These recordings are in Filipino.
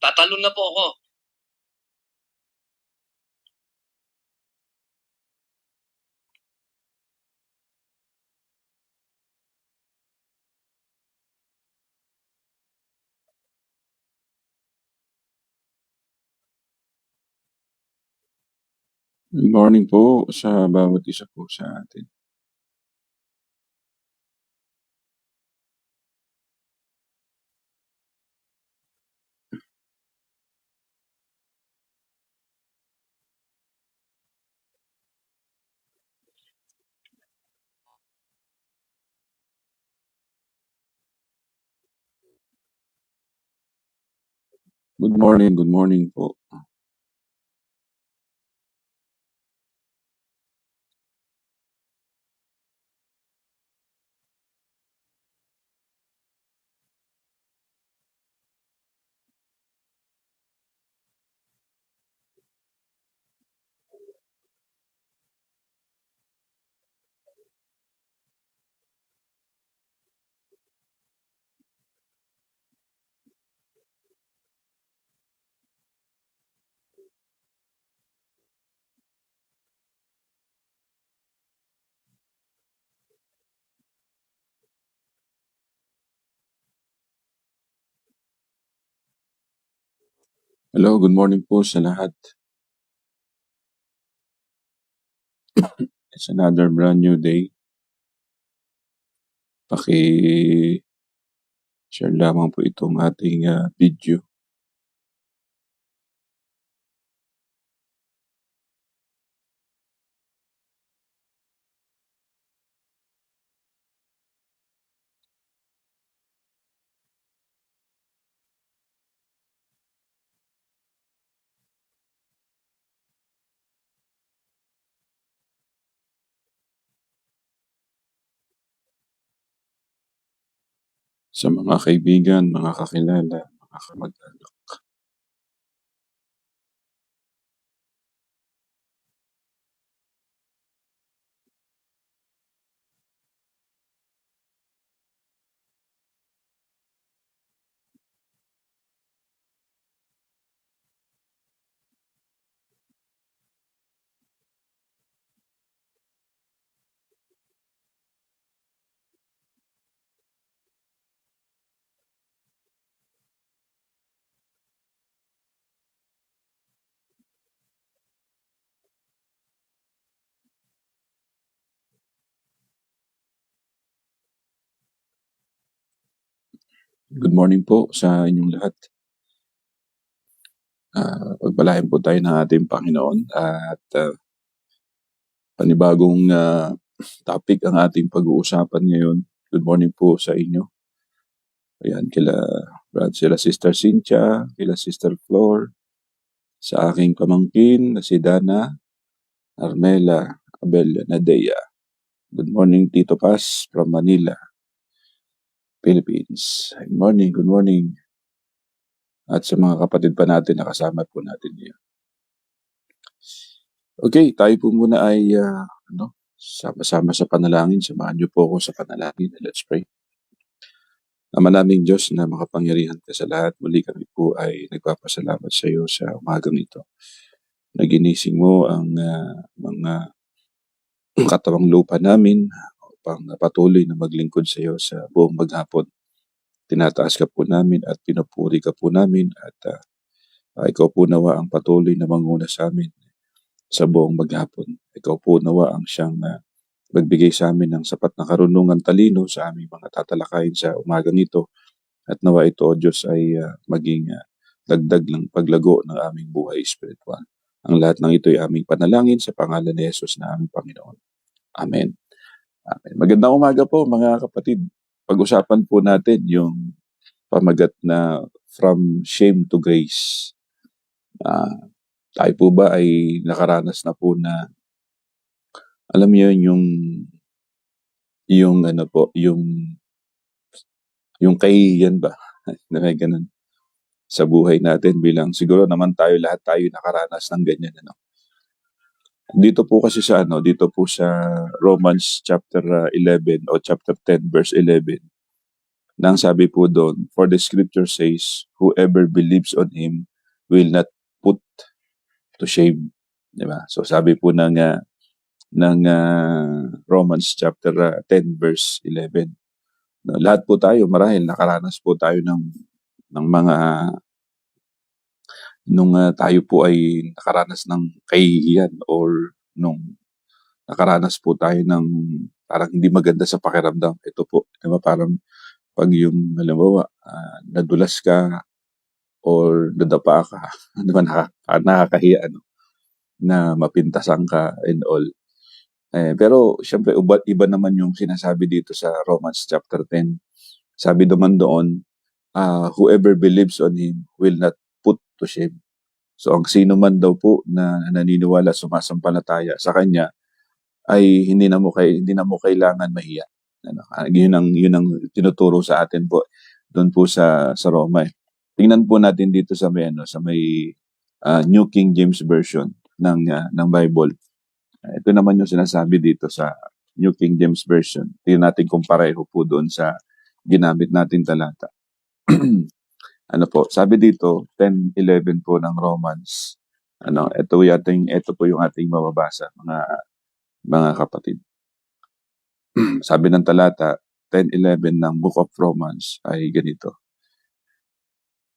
Tatalon na po ako. Good morning po sa bawat isa po sa atin. Good morning po. Hello, good morning po sa lahat. It's another brand new day. Paki-share lamang po itong ating video. Sa mga kaibigan, mga kakilala, mga kamag-anak. Good morning po sa inyong lahat. Pagpalain po tayo ng ating Panginoon at panibagong topic ang ating pag-uusapan ngayon. Good morning po sa inyo. Ayan, sila Sister Cynthia, kila Sister Flor, sa aking pamangkin na si Dana, Armela, Abel, Nadea. Good morning, Tito Paz from Manila, Philippines. Good morning. At sa mga kapatid pa natin na kasama po natin ngayon. Okay, tayo po muna ay sama-sama sa panalangin. Samahan niyo po ako sa panalangin. Let's pray. Ama naming Diyos na makapangyarihan ka sa lahat, muli kami po ay nagpapasalamat sa iyo sa umagang ito. Naginising mo ang mga katawang lupa namin upang patuloy na maglingkod sa iyo sa buong maghapon. Tinataas ka po namin at pinupuri ka po namin at ikaw po nawa ang patuloy na manguna sa amin sa buong maghapon. Ikaw po nawa ang siyang magbigay sa amin ng sapat na karunungan talino sa aming mga tatalakayin sa umagang ito. At nawa ito, O Diyos, ay maging dagdag ng paglago ng aming buhay espiritual. Ang lahat ng ito ay aming panalangin sa pangalan ni Jesus na aming Panginoon. Amen. Amen. Magandang umaga po mga kapatid. Pag-usapan po natin yung pamagat na From Shame to Grace. Tayo po ba ay nakaranas na po na, alam niyo yung kahihiyan ba? Na may ganun sa buhay natin bilang siguro naman lahat tayo nakaranas ng ganyan. Dito po sa Romans chapter 11 o chapter 10 verse 11. Na ang sabi po doon, for the scripture says, whoever believes on Him will not put to shame. Diba? So sabi po ng Romans chapter 10 verse 11. No, lahat po tayo marahil nakaranas po tayo ng mga nung tayo po ay nakaranas ng kahihiyan or nung nakaranas po tayo ng parang hindi maganda sa pakiramdam. Ito po, di ba, parang pag yung halimbawa nadulas ka or nadapa ka, di ba, nakakahiya, ano, na mapintasan ka and all. Pero syempre iba naman yung sinasabi dito sa Romans chapter 10. Sabi naman doon, whoever believes on Him will not put to shame. So ang sino man daw po na naniniwala, sumasampalataya sa Kanya, ay hindi na mo kailangan mahiya. Ano, yun ang tinuturo sa atin po doon po sa Roma. Tingnan po natin dito sa may New King James Version ng Bible. Ito naman yung sinasabi dito sa New King James Version. Tingnan natin kung pareho po doon sa ginamit nating talata. Ano po, sabi dito 10:11 po ng Romans. Ito po yung ating mababasa, mga kapatid. Sabi ng talata 10:11 ng Book of Romans ay ganito.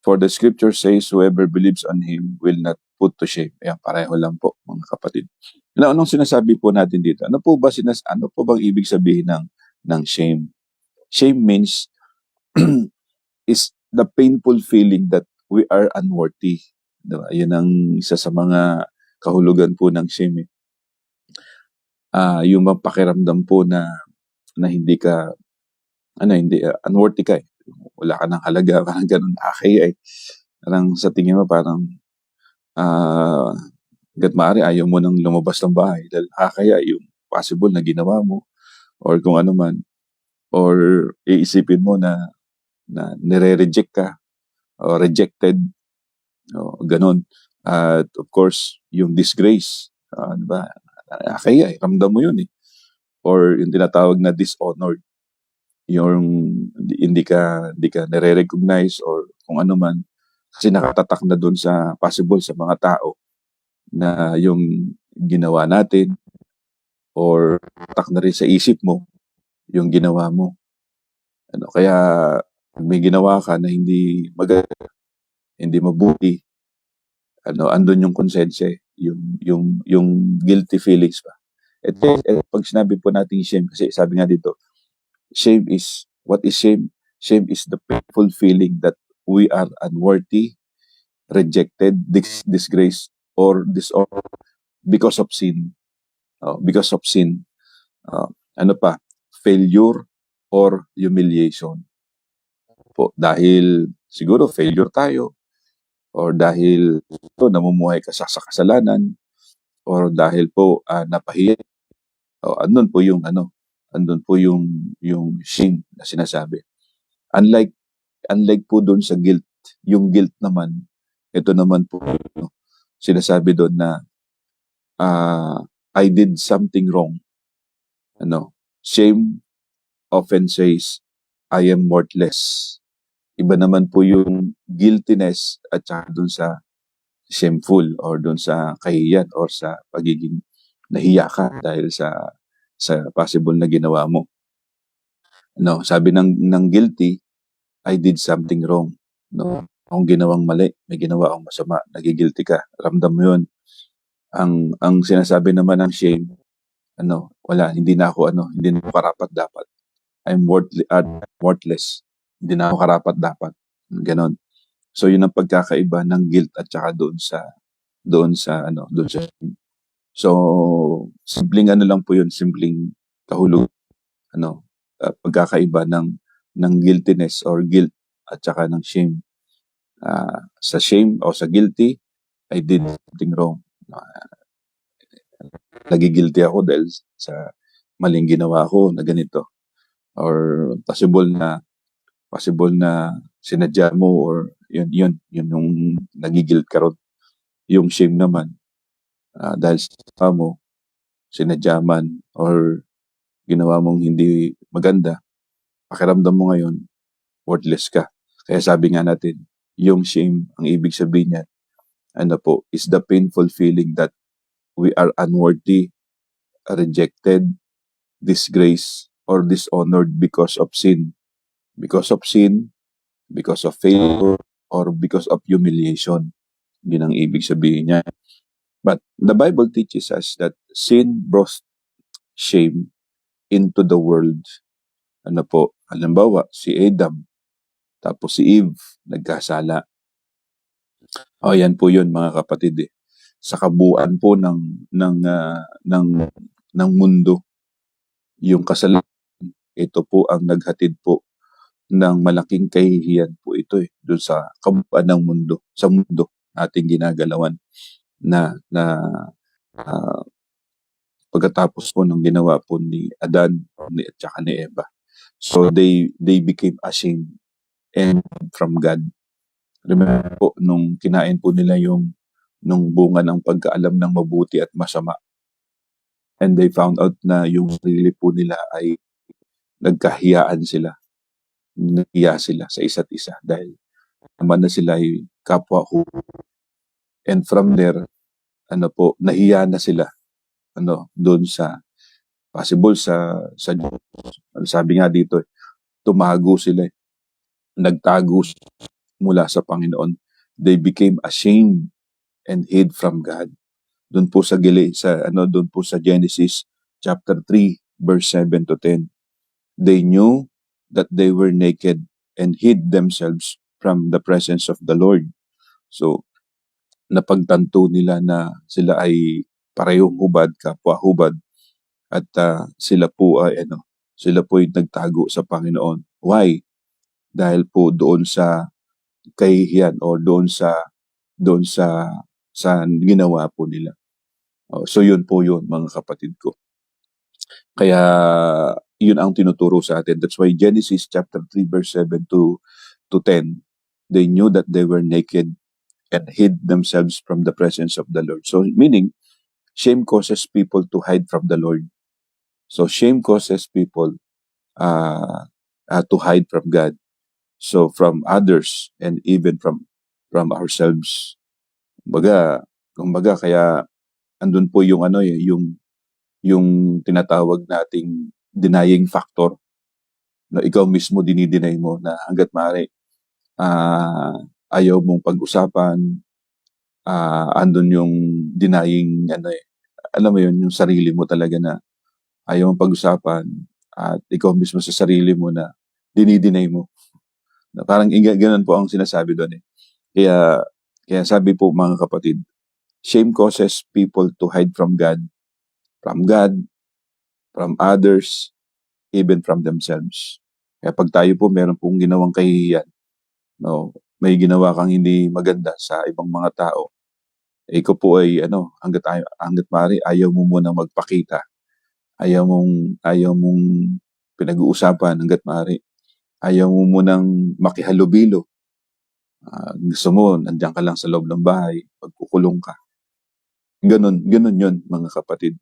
For the scripture says, whoever believes on Him will not put to shame. Ayan, pareho lang po, mga kapatid. Anong sinasabi po natin dito? Ano po bang ibig sabihin ng shame? Shame means is the painful feeling that we are unworthy. Diba? Yun ang isa sa mga kahulugan po ng shame. Yung pakiramdam po na hindi ka unworthy ka. Wala ka ng halaga, parang ganun, nakakaya. Parang sa tingin mo parang hangga't maaari ayaw mo nang lumabas ng bahay dahil nakakaya yung possible na ginawa mo or kung ano man, or iisipin mo na nire-reject ka o rejected, ganun. At of course, yung disgrace, diba? Nakakaya, ramdam mo yun . Or yung tinatawag na dishonored, yung hindi ka nire-recognize or kung ano man, kasi nakatatak na doon sa possible sa mga tao na yung ginawa natin or tatak na rin sa isip mo yung ginawa mo. Kaya may ginawa ka na hindi maganda, hindi mabuti, andun yung konsensya, yung guilty feelings pa. Pag sinabi po natin shame, kasi sabi nga dito, what is shame? Shame is the painful feeling that we are unworthy, rejected, disgraced, or dishonored because of sin. Because of sin. Failure or humiliation. Po, dahil siguro failure tayo, or dahil namumuhay ka sa kasalanan, or dahil po napahiya. Andun po yung shame na sinasabi. Unlike po doon sa guilt, yung guilt naman, ito naman po sinasabi doon na I did something wrong. Shame often says I am worthless. Iba naman po yung guiltiness at saka doon sa shameful or doon sa kahiyan or sa pagiging nahiya ka dahil sa possible na ginawa mo. Sabi ng guilty, I did something wrong. Akong ginawang mali, may ginawa akong masama, nagigilty ka, ramdam mo yun. Ang sinasabi naman ng shame, hindi na ako karapat dapat. I'm worthless. Hindi na ako karapat dapat. Ganon. So yun ang pagkakaiba ng guilt at saka doon sa shame. So simpleng lang po yun, simpleng kahulugan, pagkakaiba ng guiltiness or guilt at saka ng shame. Sa shame o sa guilty, I did something wrong. Nagigilty ako dahil sa maling ginawa ko na ganito. Or possible na sinadya mo or yun yung nagigilt ka ron. Yung shame naman, dahil sa mo, sinadya man or ginawa mong hindi maganda, pakiramdam mo ngayon, worthless ka. Kaya sabi nga natin, yung shame, ang ibig sabihin niya, is the painful feeling that we are unworthy, rejected, disgraced, or dishonored because of sin. Because of sin, because of failure, or because of humiliation. Yun ang ibig sabihin niya. But the Bible teaches us that sin brought shame into the world. Halimbawa, si Adam, tapos si Eve, nagkasala. Yan po yun mga kapatid. Sa kabuuan po ng mundo, yung kasalanan, ito po ang naghatid po ng malaking kahihiyan po ito doon sa kabuuan ng mundo, sa mundo ating ginagalawan na pagkatapos po ng ginawa po ni Adan at saka ni Eva. So they became ashamed and from God. Remember po, nung kinain po nila nung bunga ng pagkaalam ng mabuti at masama. And they found out na yung sarili po nila ay nagkahiyaan sila. Nahiya sila sa isa't isa dahil naman na sila ay kapwa ko. And from there, nahiya na sila doon sa possible sa sabi nga dito, tumago sila, nagtago mula sa Panginoon. They became ashamed and hid from God. Doon po sa doon po sa Genesis chapter 3 verse 7 to 10. They knew that they were naked and hid themselves from the presence of the Lord. So napagtanto nila na sila ay parehong hubad, kapwa hubad, at sila po ay nagtago sa Panginoon. Why? Dahil po doon sa kahihiyan o doon sa ginawa po nila. So yun po yun mga kapatid ko. Kaya yun ang tinuturo sa atin. That's why Genesis chapter 3 verse 7 to 10, they knew that they were naked and hid themselves from the presence of the Lord. So meaning, shame causes people to hide from the Lord. So shame causes people to hide from God. So from others and even from ourselves. Kumbaga kaya andun po yung yung tinatawag nating denying factor, na ikaw mismo dinideny mo na hangga't maaari ayaw mong pag-usapan, andun yung denying alam mo yun, yung sarili mo talaga na ayaw mong pag-usapan at ikaw mismo sa sarili mo na dinideny mo. Na parang ganun po ang sinasabi doon . Kaya sabi po mga kapatid, shame causes people to hide from God, from others, even from themselves. Kaya pag tayo po meron pong ginawang kahihiyan, may ginawa kang hindi maganda sa ibang mga tao, ikaw po ay hangga't maaari ayaw mo munang magpakita. Ayaw mong pinag-uusapan hangga't maaari. Ayaw mo munang makihalubilo. Gusto mo, nandiyan ka lang sa loob ng bahay, pagkukulong ka. Ganun yun, mga kapatid.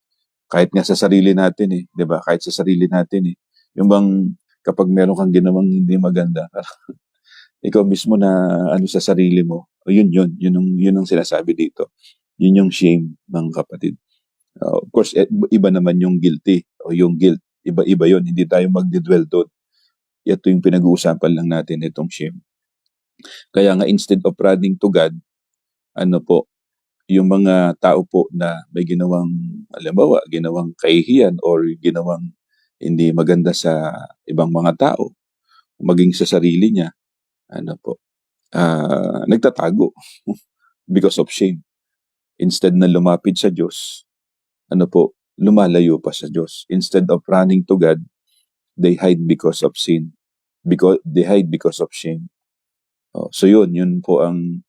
Kahit nga sa sarili natin di ba? Kahit sa sarili natin yung bang kapag meron kang ginawang hindi maganda, ikaw mismo na sa sarili mo, yun ang sinasabi dito. Yun yung shame, mga kapatid. Of course, iba naman yung guilty o yung guilt. Iba yun, hindi tayo magdidwell doon. Ito yung pinag-uusapan lang natin, itong shame. Kaya nga instead of running to God, yung mga tao po na may ginawang kahihiyan or ginawang hindi maganda sa ibang mga tao, maging sa sarili niya, nagtatago because of shame. Instead na lumapit sa Diyos, lumalayo pa sa Diyos. Instead of running to God, they hide because of sin. They hide because of shame. So yun po ang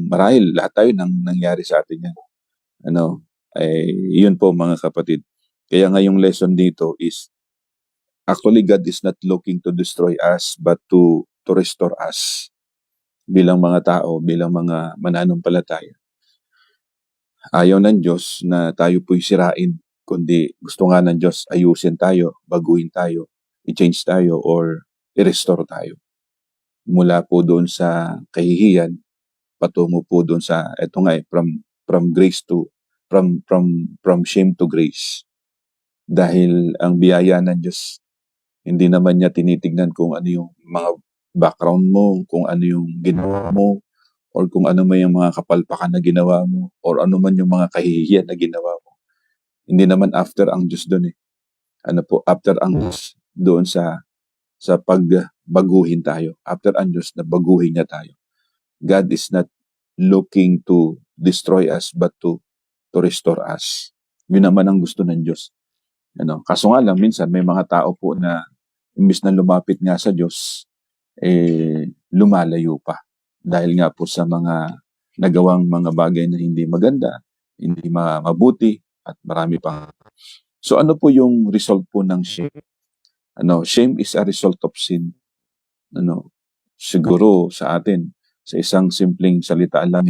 marahil lahat tayo nang nangyari sa atin yan. Yun po mga kapatid. Kaya nga yung lesson dito is, actually God is not looking to destroy us but to restore us bilang mga tao, bilang mga mananampalataya. Ayaw ng Diyos na tayo po'y sirain, kundi gusto nga ng Diyos ayusin tayo, baguhin tayo, i-change tayo, or i-restore tayo. Mula po doon sa kahihiyan, patungo po doon sa, eto nga from grace to, from shame to grace. Dahil ang biyaya ng Diyos, hindi naman niya tinitignan kung ano yung mga background mo, kung ano yung ginawa mo, or kung ano man yung mga kapalpakan na ginawa mo, or ano man yung mga kahihiyan na ginawa mo. Hindi naman after ang Diyos doon eh. After ang Diyos doon sa pagbaguhin tayo. After ang Diyos na baguhin niya tayo. God is not looking to destroy us but to restore us. Yun naman ang gusto ng Diyos. Kaso nga lang, minsan may mga tao po na imbis na lumapit nga sa Diyos, lumalayo pa. Dahil nga po sa mga nagawang mga bagay na hindi maganda, hindi mabuti, at marami pa. So ano po yung result po ng shame? Shame is a result of sin. Siguro sa atin, sa isang simpleng salita lang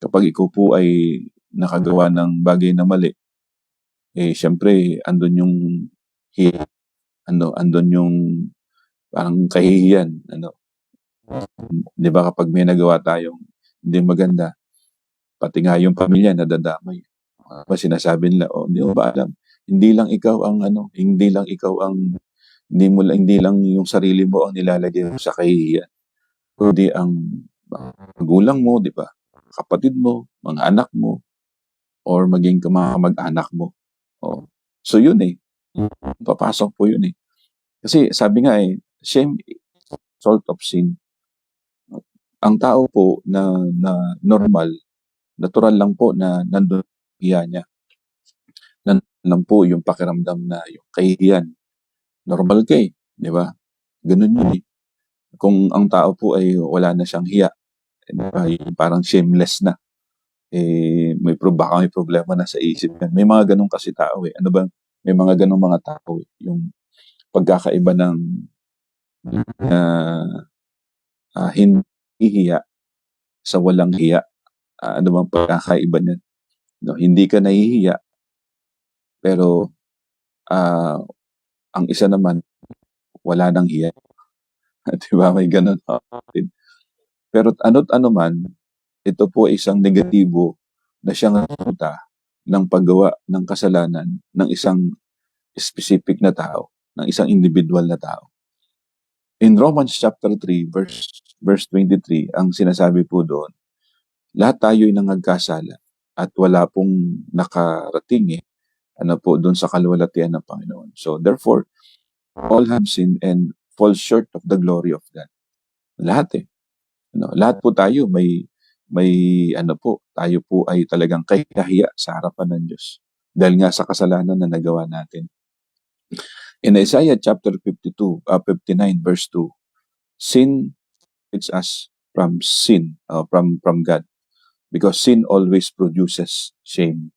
kapag ikaw po ay nakagawa ng bagay na mali, syempre, andun yung andun yung parang kahihiyan, di ba kapag may nagawa tayong hindi maganda, pati nga yung pamilya nadadamay. Sinasabi nila, hindi mo ba alam, hindi lang ikaw ang hindi lang yung sarili mo ang nilalagay mo sa kahihiyan, kundi ang magulang mo, di ba? Kapatid mo, mga anak mo, or maging mga mag-anak mo. So yun papasok po yun Kasi sabi nga shame is result of sin. Ang tao po na normal, natural lang po na nandun hiya niya. Nandun lang po yung pakiramdam na yung kahihiyan. Normal ka di ba? Ganun yun Kung ang tao po ay wala na siyang hiya, parang shameless na, baka may problema na sa isip yan. May mga ganun kasi tao may mga ganung mga tao yung pagkakaiba ng hindi hiya sa walang hiya. Ano bang pagkakaiba niyan? Hindi ka nahihiya, pero ang isa naman, wala nang hiya. Diba? May ganun. Pero ano't ano man, ito po isang negatibo na siyang resulta ng paggawa ng kasalanan ng isang specific na tao, ng isang individual na tao. In Romans chapter 3, verse 23, ang sinasabi po doon, lahat tayo ay nangagkasala at wala pong nakarating doon sa kaluwalhatian ng Panginoon. So therefore, all have sinned and fall short of the glory of God. Lahat lahat po tayo tayo po ay talagang kahihiya sa harapan ng Diyos. Dahil nga sa kasalanan na nagawa natin. In Isaiah chapter 59 verse 2, sin separates us from from God, because sin always produces shame.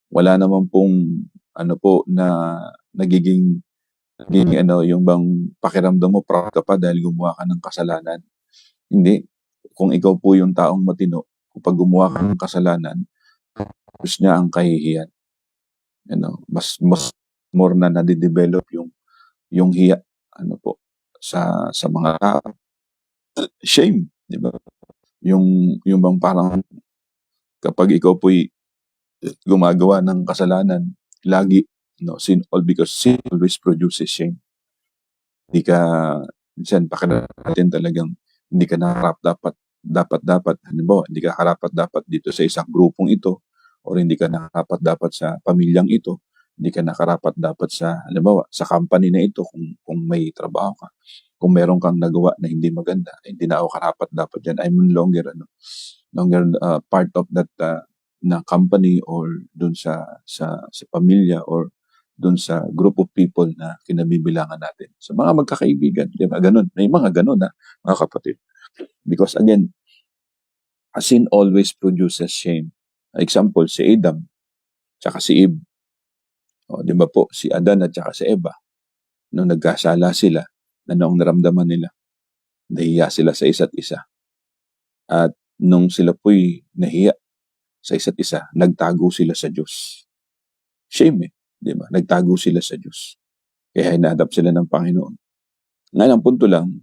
Wala naman pong na nagiging yung bang pakiramdam mo proud ka pa dahil gumawa ka ng kasalanan. Hindi. Kung ikaw po yung taong matino, kapag gumawa ka ng kasalanan, gusto niya ang kahihiyan. Mas more na nadidevelop yung hiya sa mga tao. Shame, di ba? Yung bang parang kapag ikaw po'y gumagawa ng kasalanan, lagi, sin always produces shame. Hindi ka, minsan, natin talagang hindi ka dapat, halimbawa, hindi ka dapat dito sa isang grupong ito, or hindi ka dapat sa pamilyang ito, hindi ka dapat sa, halimbawa, sa company na ito, kung may trabaho ka, kung meron kang nagawa na hindi maganda, hindi na ako dapat dyan, I'm no longer part of that na company, or dun sa pamilya, or dun sa group of people na kinabibilangan natin. Sa mga magkakaibigan, di ba? Ganun. May mga ganun mga kapatid. Because again, sin always produces shame. Example, si Adam, tsaka si Eve. Di ba po, si Adan at tsaka si Eva, nung nagkasala sila, anong naramdaman nila? Nahiya sila sa isa't isa. At nung sila po'y nahiya sa isa't isa, nagtago sila sa Diyos. Shame di ba? Nagtago sila sa Diyos. Kaya hinadap sila ng Panginoon. Ngayon ang punto lang,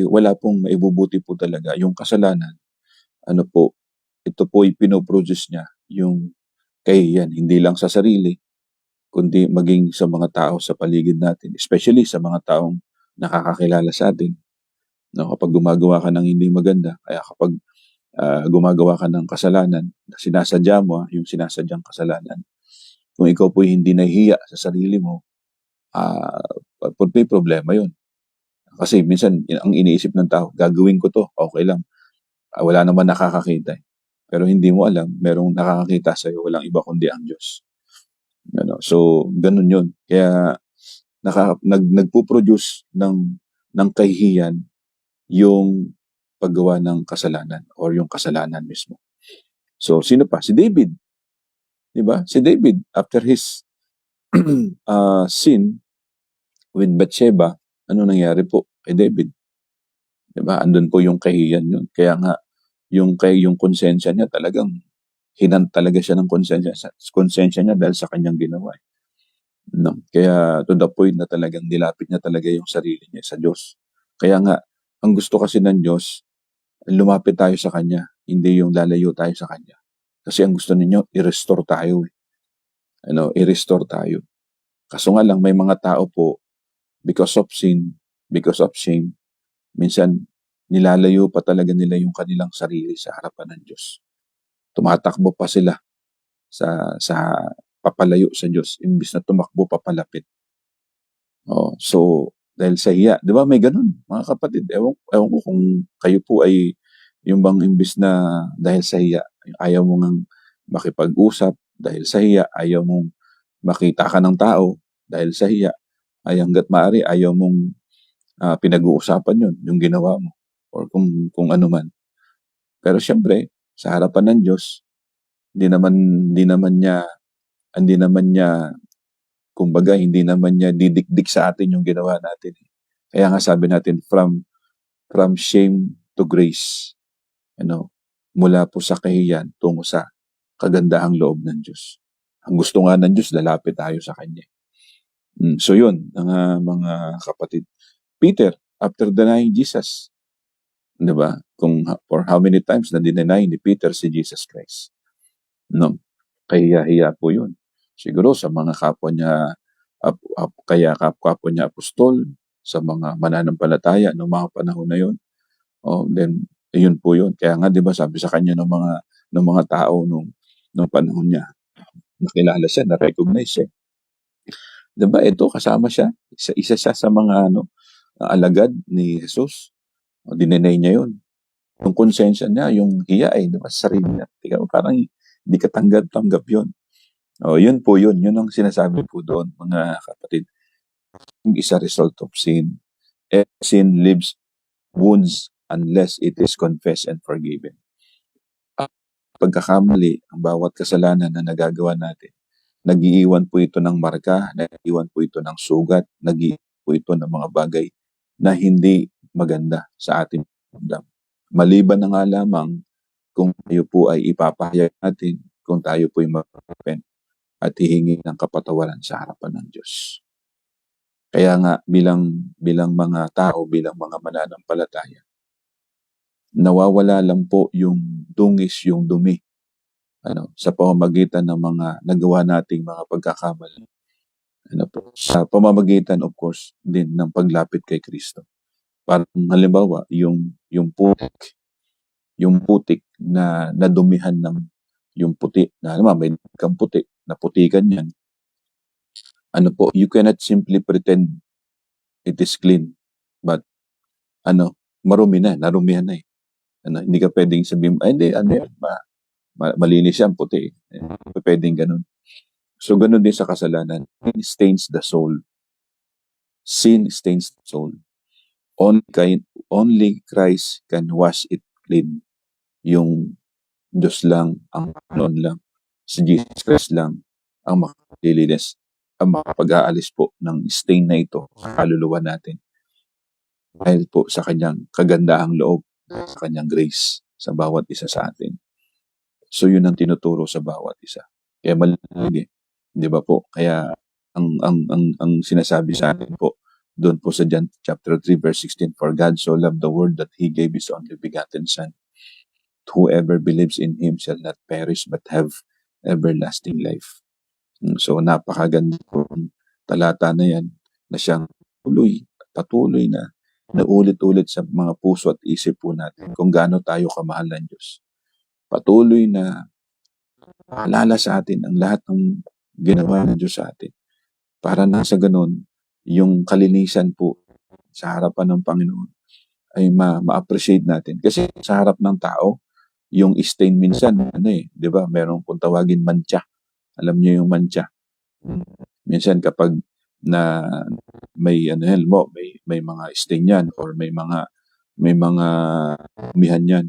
wala pong maibubuti po talaga yung kasalanan. Ano po, ito po pino-produce niya yung kahihiyan, hindi lang sa sarili, kundi maging sa mga tao sa paligid natin, especially sa mga taong nakakakilala sa atin. No, kapag gumagawa ka ng hindi maganda, kaya kapag gumagawa ka ng kasalanan, na sinasadya mo, yung sinasadyang kasalanan, kung ikaw po hindi nahihiya sa sarili mo, may problema yun. Kasi minsan, ang iniisip ng tao, gagawin ko to, okay lang. Wala naman nakakakita. Pero hindi mo alam, merong nakakakita sa'yo, walang iba kundi ang Diyos. Ano? So, ganun yun. Kaya, nagpo-produce ng kahihiyan yung paggawa ng kasalanan or yung kasalanan mismo. So, sino pa? Si David. Di ba? Si David, after his sin with Bathsheba, ano nangyari po kay David? Di ba? Andun po yung kahihiyan yun. Kaya nga, yung konsensya niya talagang talaga siya ng konsensya niya dahil sa kanyang ginawa. No? Kaya to the point na talagang nilapit niya talaga yung sarili niya sa Diyos. Kaya nga, ang gusto kasi ng Diyos, lumapit tayo sa Kanya, hindi yung lalayo tayo sa Kanya. Kasi ang gusto ninyo, i-restore tayo. I-restore tayo. Kaso nga lang, may mga tao po, because of sin, because of shame, minsan, nilalayo pa talaga nila yung kanilang sarili sa harapan ng Diyos. Tumatakbo pa sila sa papalayo sa Diyos, imbis na tumakbo papalapit. So, dahil sa hiya, di ba may ganun, mga kapatid, ewan ko kung kayo po ay yung bang imbis na dahil sa hiya, ayaw mo ngang makipag-usap, dahil sa hiya, ayaw mong makita ka ng tao, dahil sa hiya, ay hanggat maaari, ayaw mong pinag-uusapan yun, yung ginawa mo, or kung ano man. Pero syempre, sa harapan ng Diyos, hindi naman niya, kumbaga, hindi naman niya didikdik sa atin yung ginawa natin. Kaya nga sabi natin, from shame to grace. Mula po sa kahiyan tungo sa kagandahang loob ng Diyos. Ang gusto nga ng Diyos, lalapit tayo sa Kanya. So yun, mga kapatid. Peter, after denying Jesus, di ba? For how many times na dineny ni Peter si Jesus Christ? No? Kahiya-hiya po yun. Siguro sa mga kapwa niya, kapwa niya apostol, sa mga mananampalataya noong mga panahon na yun. Then, yun po yun. Kaya nga, di ba, sabi sa kanya ng mga tao nung panahon niya, nakilala siya, na-recognize siya. Di ba, ito, kasama siya. Isa siya sa mga alagad ni Jesus. Dinenay niya yun. Yung konsensya niya, yung hiya ay, di ba, sarili niya. Parang hindi ka tanggap yun. Yun po yun. Yun ang sinasabi po doon, mga kapatid. Yung isa result of sin. Sin leaves wounds unless it is confessed and forgiven. Pagkakamali, ang bawat kasalanan na nagagawa natin, nag-iiwan po ito ng marka, nag-iiwan po ito ng sugat, nag-iiwan po ito ng mga bagay na hindi maganda sa ating damdamin. Maliban na nga lamang kung tayo po ay ipapahayag natin, kung tayo po ay mag-repent at hihingi ng kapatawaran sa harapan ng Diyos. Kaya nga, bilang mga tao, bilang mga mananampalataya, nawawala lang po yung dungis, yung dumi, sa pamamagitan ng mga nagawa nating mga pagkakamali. Sa pamamagitan, of course, din ng paglapit kay Kristo. Parang halimbawa, yung putik na nadumihan ng yung puti, na may kang puti, naputikan yan. You cannot simply pretend it is clean, but marumi na, narumihan na eh. Hindi ka pwedeng sabihin, hindi, malinis yan, puti. Pwedeng ganun. So, ganun din sa kasalanan. Sin stains the soul. Sin stains the soul. Only Christ can wash it clean. Yung Diyos lang, ang Panginoon lang, si Jesus Christ lang, ang makapagdilinis, ang makapag-aalis po ng stain na ito sa kaluluwa natin. Dahil po sa kanyang kagandahang loob, sa kanyang grace sa bawat isa sa atin. So yun ang tinuturo sa bawat isa. Kaya malagi, di ba po? Kaya ang sinasabi sa atin po, Doon po sa John chapter 3 verse 16, "For God so loved the world that He gave His only begotten Son. Whoever believes in Him shall not perish but have everlasting life." So napakaganda po ng talata na yan na siyang patuloy na naulit-ulit sa mga puso at isip po natin kung gaano tayo kamahal ng Diyos. Patuloy na paalala sa atin ang lahat ng ginawa ng Diyos sa atin. Para na sa ganun, yung kalinisan po sa harapan ng Panginoon ay ma-appreciate natin. Kasi sa harap ng tao, yung stain minsan, di ba? Meron kung tawagin mancha. Alam niyo yung mancha. Minsan kapag na may may mga stain yan or may mga umihan yan,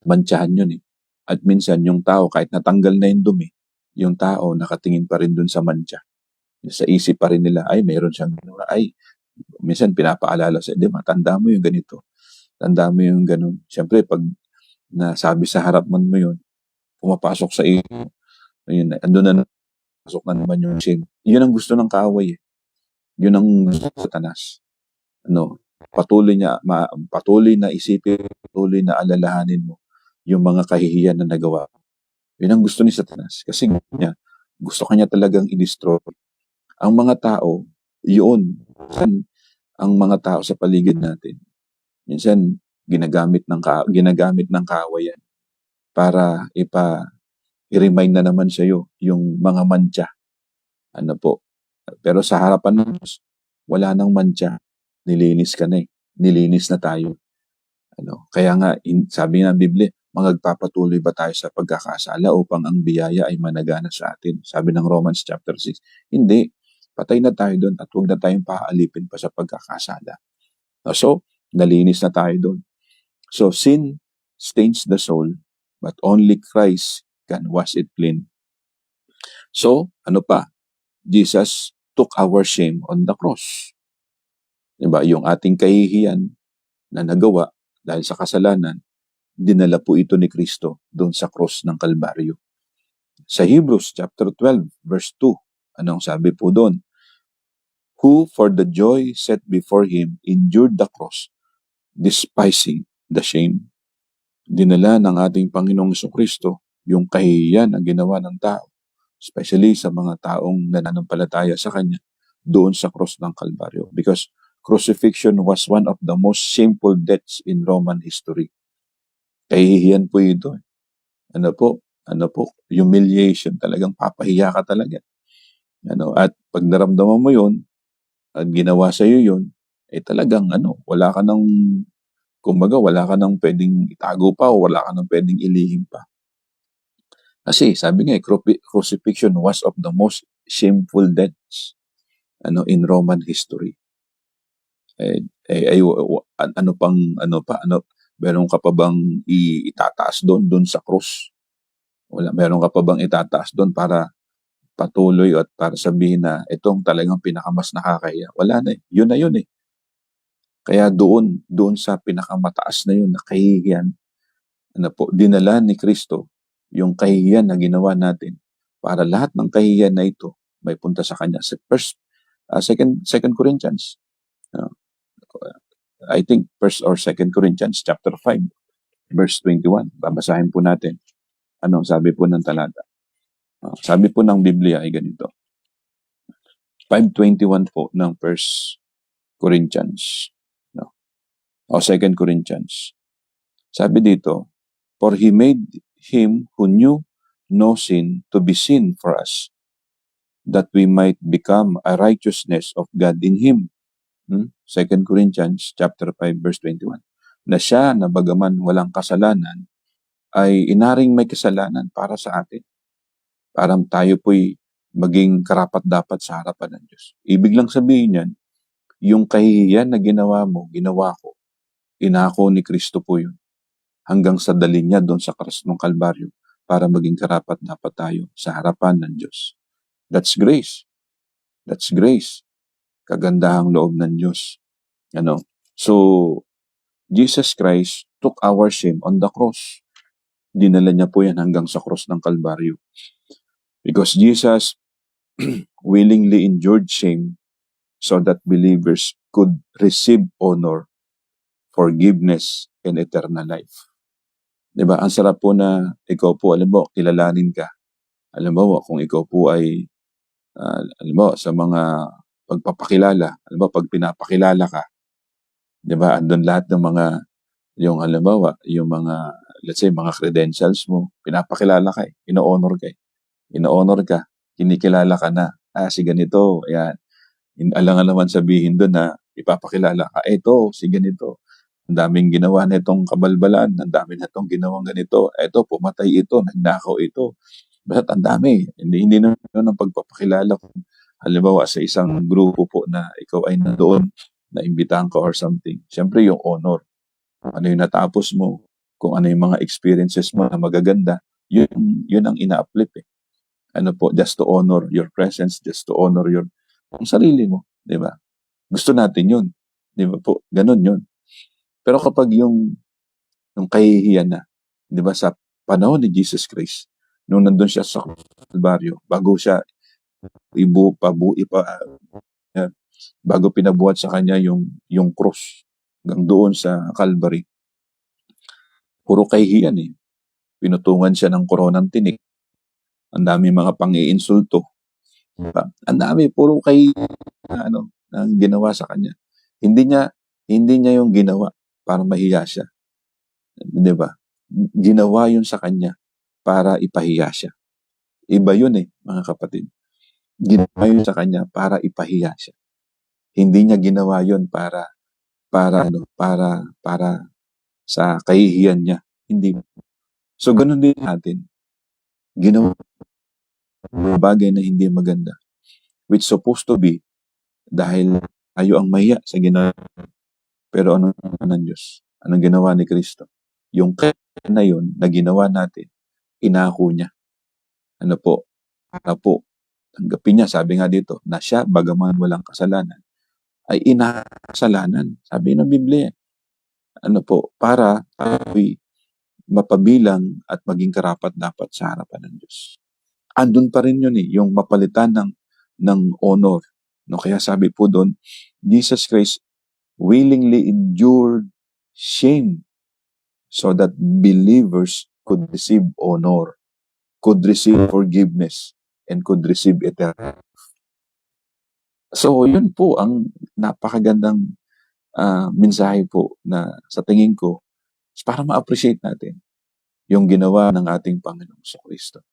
mantsahan yun eh. At minsan yung tao kahit natanggal na yung dumi, yung tao nakatingin pa rin dun sa mancha. Sa isip pa rin nila, ay meron siyang ginawa. Ay, minsan pinapaalala sa, di ba, tanda mo yung ganito. Tanda mo yung ganun. Siyempre, pag nasabi sa harap mo yun, pumapasok sa iyo, ayun, andun na pasok na naman yung shame. Yun ang gusto ng kaaway eh. Yun ang gusto ng Satanas. Patuloy na isipin, patuloy na alalahanin mo yung mga kahihiyan na nagawa. Yun ang gusto ni Satanas. Kasi gusto kanya talagang i-destroy. Ang mga tao, yun. Ang mga tao sa paligid natin, minsan ginagamit ng kaaway yan para i-remind na naman sa iyo yung mga mantsa. Pero sa harapan ng Diyos, wala nang mantsa. Nilinis ka na eh. Nilinis na tayo. Kaya nga, sabi ng Biblia, magpapatuloy ba tayo sa pagkakasala upang ang biyaya ay managana sa atin? Sabi ng Romans chapter 6. Hindi. Patay na tayo doon at huwag na tayong paalipin pa sa pagkakasala. So, nalinis na tayo doon. So, sin stains the soul, but only Christ can wash it clean. So, Jesus took our shame on the cross. Diba? Yung ating kahihiyan na nagawa dahil sa kasalanan, dinala po ito ni Kristo doon sa cross ng Kalbaryo. Sa Hebrews chapter 12 verse 2, anong sabi po doon? Who for the joy set before Him endured the cross, despising the shame. Dinala ng ating Panginoong Jesucristo yung kahihiyan na ginawa ng tao, especially sa mga taong nananampalataya sa Kanya, doon sa cross ng Kalbaryo. Because crucifixion was one of the most shameful deaths in Roman history. Kahihiyan po ito. Humiliation, talagang papahiya ka talaga. At pag naramdaman mo yun, at ginawa sa iyo yun, talagang wala ka nang, kumbaga wala ka nang pwedeng itago pa o wala ka nang pwedeng ilihim pa. Kasi sabi nga, crucifixion was of the most shameful deaths in Roman history. Meron ka pa bang itataas doon sa cross? Wala, meron ka pa bang itataas doon para patuloy at para sabihin na itong talagang pinakamas nakakahiya? Wala na eh. Yun na yun eh. Kaya doon sa pinakamataas na yun na kahihiyan, dinala ni Kristo yung kahihiyan na ginawa natin para lahat ng kahihiyan na ito may punta sa Kanya. Sa Second Corinthians, I think 1 or 2 Corinthians chapter 5 verse 21. Babasahin po natin. Anong sabi po ng talata? Sabi po ng Biblia ay ganito. 5:21 po ng 1 Corinthians. O 2 Corinthians. Sabi dito, for He made Him who knew no sin to be sin for us, that we might become a righteousness of God in Him. 2 Corinthians chapter 5 verse 21. Na siya na bagaman walang kasalanan, ay inaring may kasalanan para sa atin. Para tayo po'y maging karapat-dapat sa harapan ng Diyos. Ibig lang sabihin yan, yung kahihiyan na ginawa mo, ginawa ko, inako ni Kristo po yun. Hanggang sa dalhin niya doon sa cross ng Kalbaryo para maging karapat-dapat tayo sa harapan ng Diyos. That's grace. That's grace. Kagandahang loob ng Diyos. So, Jesus Christ took our shame on the cross. Dinala niya po yan hanggang sa cross ng Kalbaryo. Because Jesus willingly endured shame so that believers could receive honor, forgiveness, and eternal life. Diba? Ang sarap po na ikaw po, alam mo, kilalanin ka. Alam mo, kung ikaw po ay, alam mo, sa mga pagpapakilala, alam mo, pag pinapakilala ka, diba, andun lahat ng mga, yung halimbawa, yung mga, let's say, mga credentials mo, pinapakilala ka ino-honor ka ino-honor ka, kinikilala ka na, si ganito, ayan. Alangan naman sabihin doon na ipapakilala ka, eto, si ganito. Ang daming ginawa na itong kabalbalan, ang dami na itong ginawang ganito, eto, pumatay ito, nagnakaw ito. Basta't ang dami. Hindi na yun ang pagpapakilala kung halimbawa sa isang grupo po na ikaw ay nandoon, na imbitahan ka or something. Siyempre yung honor. Ano yung natapos mo, kung ano yung mga experiences mo na magaganda, yun ang ina-uplift. Ano po, just to honor your presence, just to honor ang sarili mo, di ba? Gusto natin yun, di ba po? Ganon yun. Pero kapag yung kahihiyan na, di ba, sa panahon ni Jesus Christ, nung nandun siya sa Kalbaryo, bago siya bago pinabuhat sa kanya yung cross, hanggang doon sa Calvary, puro kahihiyan Pinutungan siya ng koronang tinik. Ang dami mga pang-iinsulto. Ang dami, puro na ginawa sa kanya. Hindi niya yung ginawa para mahiya siya. Di ba? Ginawa yun sa kanya para ipahiya siya. Iba yun mga kapatid. Ginawa yun sa kanya para ipahiya siya. Hindi niya ginawa yun para sa kahihiyan niya. Hindi. So, ganun din natin. Ginawa mga bagay na hindi maganda, which supposed to be dahil tayo ang mahiya sa ginawa. Pero ano ng Diyos? Anong ginawa ni Kristo? Yung kaya na yun na ginawa natin, inako niya. Ano po? Para po, tanggapin niya, sabi nga dito, na siya, bagaman walang kasalanan, ay inakasalanan. Sabi ng Biblia. Ano po? Para tayo'y mapabilang at maging karapat-dapat sa harapan ng Diyos. Andun pa rin yun yung mapalitan ng honor. No, kaya sabi po doon, Jesus Christ willingly endured shame so that believers could receive honor, could receive forgiveness, and could receive eternal life. So, yun po ang napakagandang mensahe po na sa tingin ko para ma-appreciate natin yung ginawa ng ating Panginoong Kristo.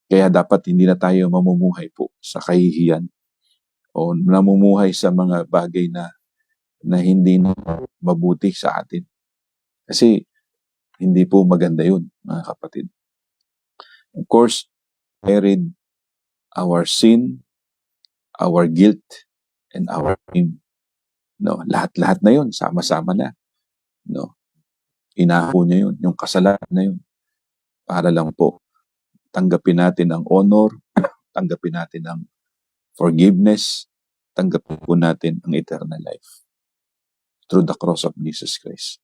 Kaya dapat hindi na tayo mamumuhay po sa kahihiyan o namumuhay sa mga bagay na hindi na mabuti sa atin. Kasi hindi po maganda yun, mga kapatid. Of course, carried our sin, our guilt, and our shame. No, lahat-lahat na yun, sama-sama na. No, inako niya yun, yung kasalanan na yun. Para lang po, tanggapin natin ang honor, tanggapin natin ang forgiveness, tanggapin po natin ang eternal life through the cross of Jesus Christ.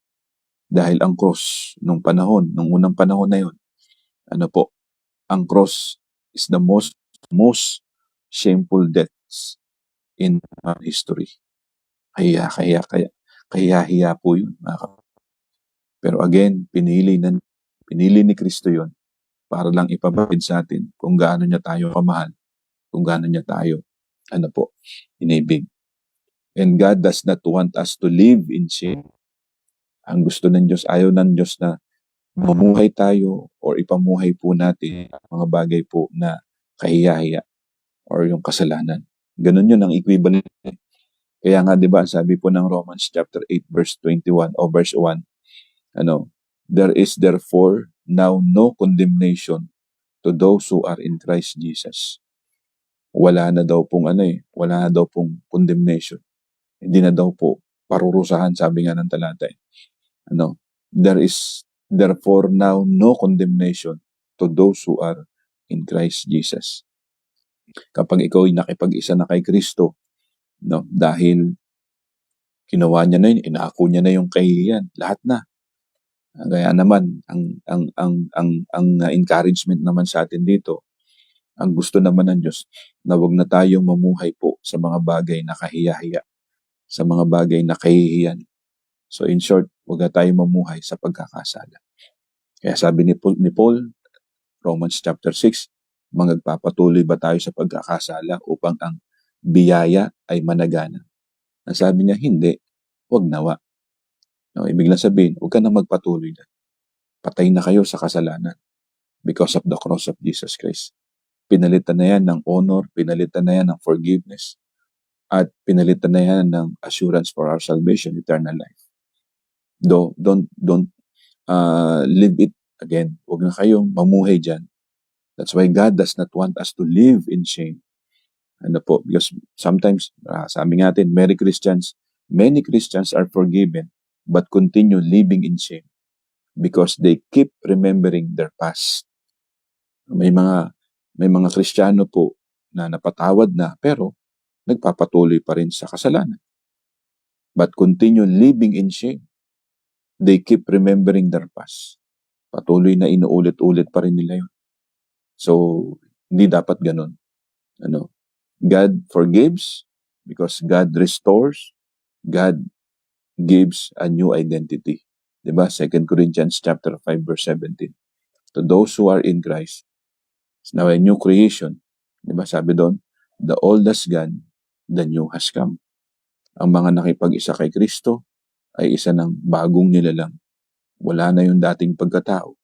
Dahil ang cross nung unang panahon na yun, ano po, ang cross is the most shameful deaths in history. Kaya po yun. Pero again, pinili ni Kristo yun para lang ipabatid sa atin kung gaano niya tayo kamahal, kung gaano niya tayo, inibig. And God does not want us to live in shame. Ang gusto ng Diyos, ayaw ng Diyos na mamuhay tayo or ipamuhay po natin mga bagay po na kahiya-hiya or yung kasalanan. Ganun yun ang equivalent. Kaya nga, di ba, sabi po ng Romans chapter 8 verse 21 o verse 1, there is therefore now no condemnation to those who are in Christ Jesus. Wala na daw pong condemnation. Hindi na daw po parurusahan, sabi nga ng talata. There is therefore now no condemnation to those who are in Christ Jesus. Kapag ikaw ay nakipag-isa na kay Kristo, dahil ginawa niya na yun, inako niya na yung kahihiyan, lahat na. Kaya naman ang encouragement naman sa atin dito, Ang gusto naman ng Diyos na wag na tayong mamuhay po sa mga bagay na kahiya-hiya, sa mga bagay na kahihiyan. So in short, wag na tayong mamuhay sa pagkakasala. Kaya sabi ni Paul, Romans chapter 6, magpapatuloy ba tayo sa pagkakasala upang ang biyaya ay managana? Ang sabi niya, hindi, wag nawa. No, ibig lang sabihin, huwag ka na magpatuloy na. Patay na kayo sa kasalanan because of the cross of Jesus Christ. Pinalitan na yan ng honor, pinalitan na yan ng forgiveness, at pinalitan na yan ng assurance for our salvation, eternal life. Don't live it again. Huwag na kayong mamuhay dyan. That's why God does not want us to live in shame. Ano po? Because sometimes, sabi natin, many Christians are forgiven but continue living in shame because they keep remembering their past. May mga Kristiyano po na napatawad na pero nagpapatuloy pa rin sa kasalanan. But continue living in shame. They keep remembering their past. Patuloy na inuulit-ulit pa rin nila yun. So, hindi dapat ganun. God forgives because God restores. God gives a new identity. Diba? 2 Corinthians chapter 5 verse 17. To those who are in Christ, it's now a new creation. Diba? Sabi doon, the old has gone, the new has come. Ang mga nakipag-isa kay Kristo ay isa ng bagong nilalang. Wala na yung dating pagkatao.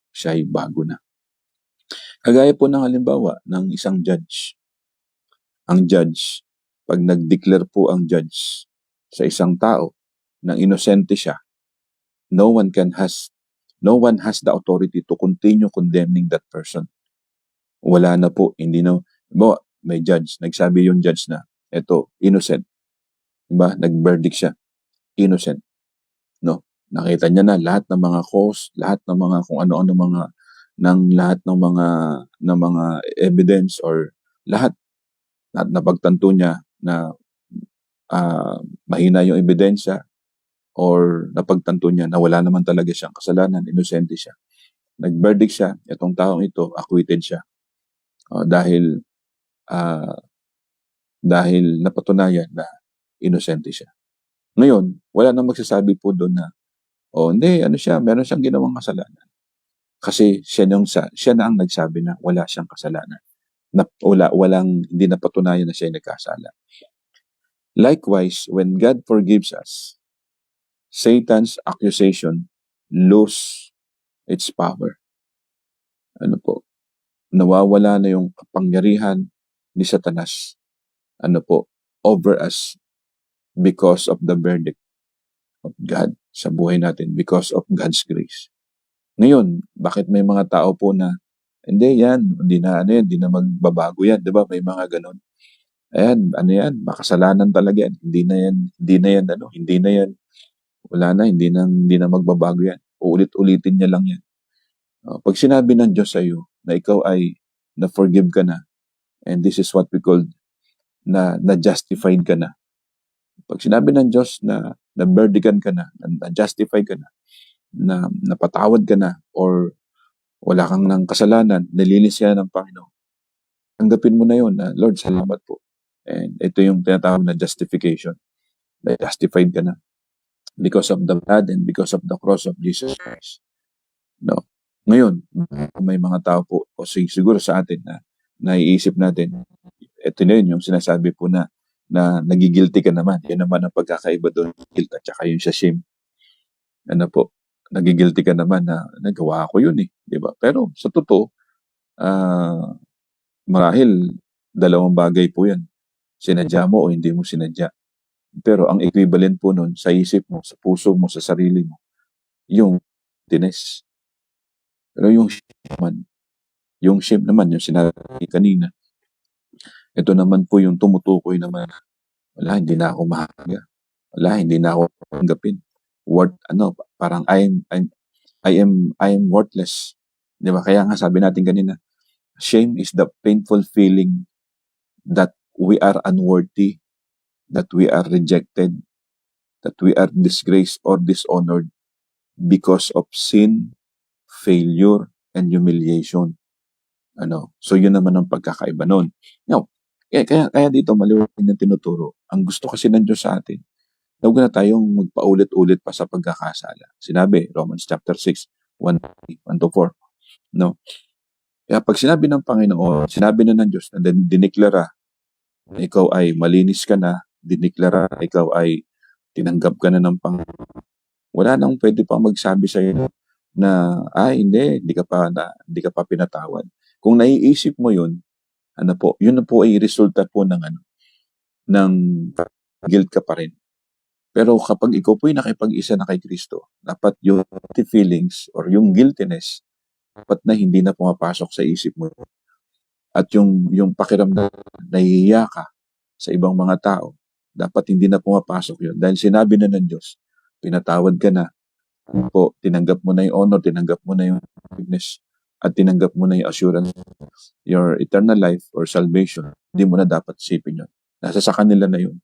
Siya ay bago na. Kagaya po ng halimbawa ng isang judge. Ang judge, pag nag-declare po ang judge sa isang tao na inosente siya, no one has the authority to continue condemning that person. Wala na po, hindi na, may judge, nagsabi yung judge na, eto, innocent. Diba? Nag-verdict siya, innocent. No? Nakita niya na lahat ng mga cause, lahat ng mga kung ano-ano lahat ng mga evidence or lahat napagtanto niya na mahina yung ebidensya or napagtanto niya na wala naman talaga siyang kasalanan, inosente siya. Nag-verdict siya, itong taong ito, acquitted siya. Dahil napatunayan na inosente siya. Ngayon, wala nang magsasabi po doon na, hindi, meron siyang ginawang kasalanan. Kasi siya na ang nagsabi na wala siyang kasalanan. Hindi napatunayan na siya ay nagkasala. Likewise, when God forgives us, Satan's accusation lose its power. Nawawala na yung kapangyarihan ni Satanas over us because of the verdict of God sa buhay natin, because of God's grace. Ngayon, bakit may mga tao po na hindi na magbabago yan, 'di ba? May mga ganon. Ayan, makasalanan talaga yan. Hindi na yan. Wala na, hindi na magbabago yan. Uulit-ulitin niya lang yan. Pag sinabi ng Diyos sa iyo na ikaw ay na-forgive ka na, and this is what we call na-justified ka na. Pag sinabi ng Diyos na na-verdictan ka na, na-justify ka na napatawad ka na, or wala kang ng kasalanan, nilinis ka ng Panginoon, tanggapin mo na yun na, Lord, salamat po. And ito yung tinatawag na justification. Na-justified ka na because of the blood and because of the cross of Jesus Christ. No. Ngayon, may mga tao po, o siguro sa atin na naiisip natin, ito na yun, yung sinasabi po na nagigilty ka naman. Yan naman ang pagkakaiba doon, guilt at saka yung sa shame. Nagigilty ka naman na nagawa ko yun eh. Diba? Pero sa totoo, marahil dalawang bagay po yan. Sinadya mo o hindi mo sinadya. Pero ang equivalent po nun sa isip mo, sa puso mo, sa sarili mo, yung guiltiness. Pero yung shame naman, yung sinabi kanina, ito naman po yung tumutukoy naman, wala, hindi na ako mahalaga. Wala, hindi na ako tanggapin. Parang I am worthless. Di ba? Kaya nga sabi natin kanina, shame is the painful feeling that we are unworthy, that we are rejected, that we are disgraced or dishonored because of sin, failure, and humiliation. So yun naman ang pagkakaiba nun. Now, kaya dito maliwanag na tinuturo. Ang gusto kasi ng Diyos sa atin, huwag na tayong magpaulit-ulit pa sa pagkakasala. Sinabi, Romans chapter 6, 1 to 4. No? Kaya pag sinabi ng Panginoon, sinabi na ng Diyos na diniklara na ikaw ay malinis ka na, diniklara na ikaw ay tinanggap ka na ng Panginoon, wala nang pwede pang magsabi sa iyo na, hindi ka pa pinatawad. Kung naiisip mo yun, yun na po ay resulta po ng guilt ka pa rin. Pero kapag ikaw po ay nakipag-isa na kay Kristo, dapat yung feelings or yung guiltiness, dapat na hindi na pumapasok sa isip mo. At yung pakiramdam na nahihiya ka sa ibang mga tao, dapat hindi na pumapasok yun. Dahil sinabi na ng Diyos, pinatawad ka na, po, tinanggap mo na yung honor, tinanggap mo na yung forgiveness, at tinanggap mo na yung assurance, your eternal life or salvation, hindi mo na dapat isipin yun. Nasa sa kanila na yun.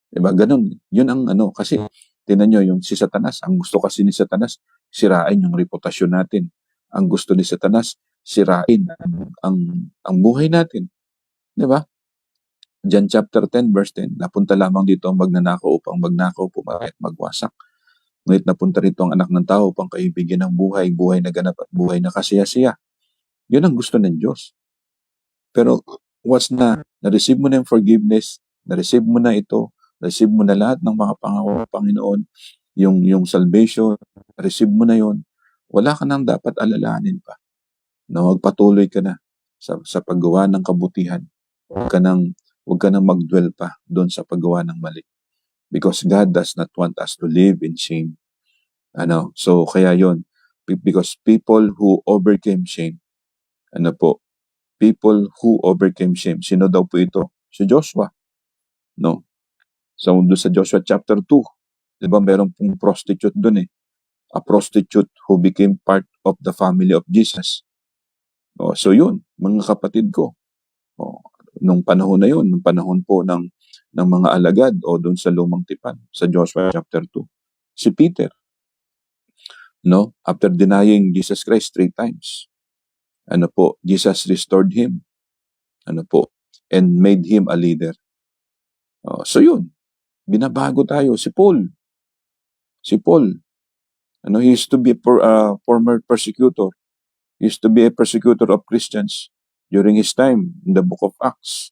Diba? Ganun. Yun ang kasi tinan nyo, yung si Satanas, ang gusto kasi ni Satanas, sirain yung reputasyon natin. Ang gusto ni Satanas, sirain ang buhay natin. Diba? John chapter 10 verse 10, napunta lamang dito ang magnanakaw upang magnakaw, pumatay at magwasak. Ngunit napunta rito ang anak ng tao upang kaibigyan ng buhay, buhay na ganap at buhay na kasiyasiya. Yun ang gusto ng Diyos. Pero once na-receive mo na yung forgiveness, na-receive mo na ito, na-receive mo na lahat ng mga pangako ng Panginoon, yung salvation, na-receive mo na yun, wala ka nang dapat alalahanin pa. Magpatuloy ka na sa paggawa ng kabutihan. Huwag ka nang mag-dwell pa doon sa paggawa ng mali. Because God does not want us to live in shame. So kaya yon, because people who overcame shame, people who overcame shame. Sino daw po ito? Si Joshua. No. So doon sa Joshua chapter 2, di ba meron pong prostitute doon eh. A prostitute who became part of the family of Jesus. So yun, mga kapatid ko. Nung panahon na yun, nung panahon po ng mga alagad o doon sa lumang tipan, sa Joshua chapter 2. Si Peter, after denying Jesus Christ 3 times, Jesus restored him, and made him a leader. So yun, binabago tayo. Si Paul, he used to be a former persecutor. He used to be a persecutor of Christians during his time in the book of Acts.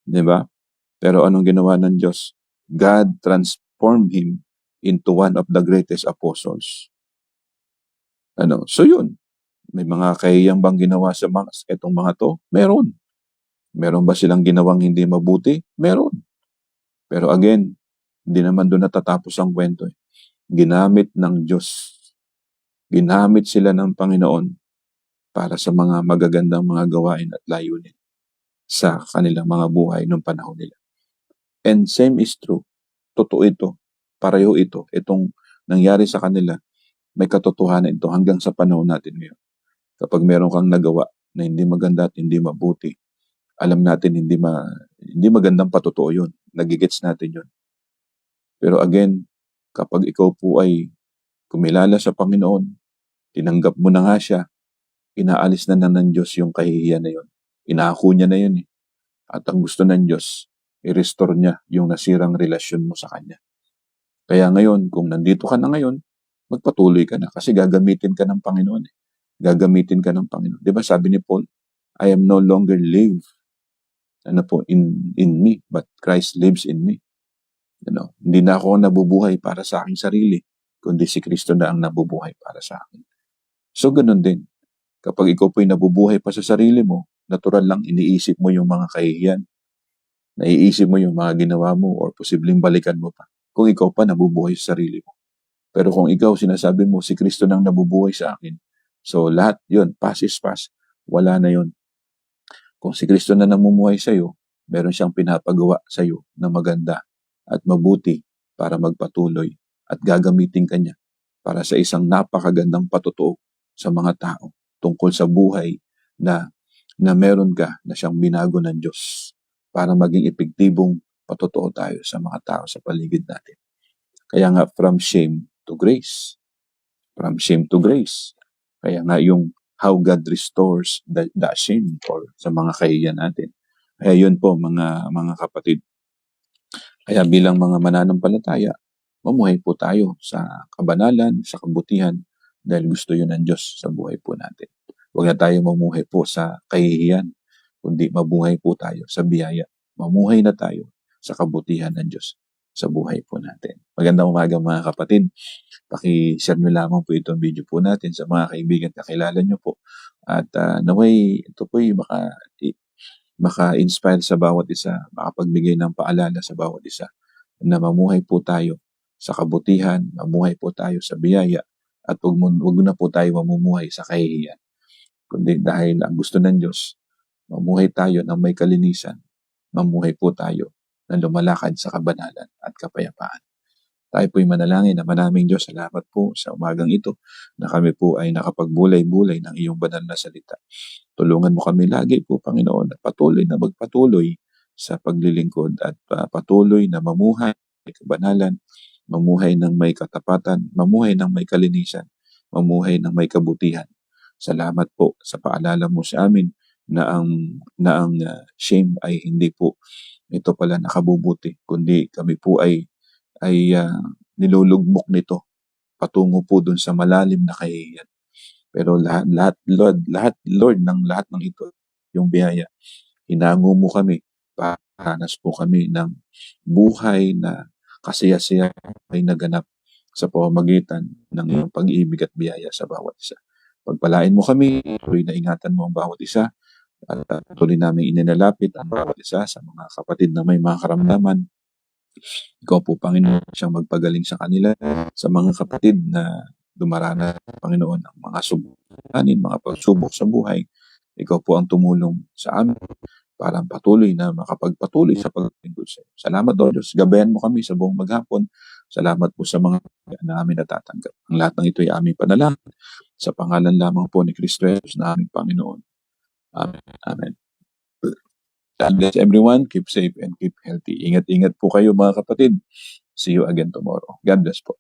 Diba? Pero anong ginawa ng Diyos? God transformed him into one of the greatest apostles. So yun, may mga kahiyang bang ginawa sa itong mga to? Meron. Meron ba silang ginawang hindi mabuti? Meron. Pero again, hindi naman doon natatapos ang kwento. Ginamit ng Diyos. Ginamit sila ng Panginoon para sa mga magagandang mga gawain at layunin sa kanilang mga buhay noong panahon nila. And same is true. Totoo ito. Pareho ito. Itong nangyari sa kanila, may katotohanan ito hanggang sa panahon natin ngayon. Kapag meron kang nagawa na hindi maganda at hindi mabuti, alam natin hindi magandang patotoo yun. Nagigets natin yun. Pero again, kapag ikaw po ay kumilala sa Panginoon, tinanggap mo na nga siya, inaalis na ng Diyos yung kahihiyan na yun. Inaako niya na yun eh. At ang gusto ng Diyos, i-restore niya yung nasirang relasyon mo sa Kanya. Kaya ngayon, kung nandito ka na ngayon, magpatuloy ka na kasi gagamitin ka ng Panginoon eh. Gagamitin ka ng Panginoon. Diba sabi ni Paul, I am no longer live in me, but Christ lives in me. Hindi na ako nabubuhay para sa aking sarili, kundi si Kristo na ang nabubuhay para sa akin. So ganun din. Kapag ikaw po'y nabubuhay pa sa sarili mo, natural lang iniisip mo yung mga kahihiyan. Naiisip mo yung mga ginawa mo or posibleng balikan mo pa. Kung ikaw pa nabubuhay sa sarili mo. Pero kung ikaw sinasabi mo, si Kristo nang nabubuhay sa akin, so lahat yun, past is past, wala na yun. Kung si Kristo na namumuhay sa iyo, meron siyang pinapagawa sa iyo na maganda at mabuti para magpatuloy at gagamitin ka niya para sa isang napakagandang patotoo sa mga tao tungkol sa buhay na meron ka na siyang binago ng Diyos para maging epektibong patotoo tayo sa mga tao sa paligid natin. Kaya nga from shame to grace. From shame to grace. Kaya nga yung how God restores the shame or sa mga kahihiyan natin. Kaya yun po mga kapatid. Kaya bilang mga mananampalataya, mamuhay po tayo sa kabanalan, sa kabutihan, dahil gusto yun ng Diyos sa buhay po natin. Huwag na tayo mamuhay po sa kahihiyan, kundi mabuhay po tayo sa biyaya. Mamuhay na tayo sa kabutihan ng Diyos sa buhay po natin. Magandang umaga mga kapatid. Paki-share nyo lamang po itong video po natin sa mga kaibigan na kilala nyo po. At naway ito po maka-inspire sa bawat isa, makapagbigay ng paalala sa bawat isa na mamuhay po tayo sa kabutihan, mamuhay po tayo sa biyaya, at wag na po tayo mamumuhay sa kahihiyan. Kundi dahil ang gusto ng Diyos, mamuhay tayo ng may kalinisan, mamuhay po tayo na lumalakad sa kabanalan at kapayapaan. Tayo po'y manalangin na manaming Diyos, salamat po sa umagang ito na kami po ay nakapagbulay-bulay ng iyong banal na salita. Tulungan mo kami lagi po, Panginoon, na patuloy na magpatuloy sa paglilingkod at patuloy na mamuhay ng kabanalan, mamuhay ng may katapatan, mamuhay ng may kalinisan, mamuhay ng may kabutihan. Salamat po sa paalala mo sa amin na ang shame ay hindi po ito pala nakabubuti, kundi kami po ay nilulugbok nito patungo po dun sa malalim na kahihiyan. Pero lahat Lord ng lahat ng ito, yung biyaya, hinango mo kami, paranas po kami ng buhay na kasaya-saya ay naganap sa pamamagitan ng iyong pag-ibig at biyaya sa bawat isa. Pagpalain mo kami, tuloy na ingatan mo ang bawat isa, at tuloy namin ininalapit ang bawat isa sa mga kapatid na may mga karamdaman. Ikaw po, Panginoon, siyang magpagaling sa kanila, sa mga kapatid na dumaranas, Panginoon, ng mga subukanin, mga pagsubok sa buhay. Ikaw po ang tumulong sa amin para patuloy na makapagpatuloy sa paglingkod sa iyo. Salamat, O Diyos. Gabayan mo kami sa buong maghapon. Salamat po sa mga na amin natatanggap. Ang lahat ng ito ay aming panalangin sa pangalan lamang po ni Kristo Jesus na aming Panginoon. Amen. Amen. God bless everyone. Keep safe and keep healthy. Ingat-ingat po kayo mga kapatid. See you again tomorrow. God bless po.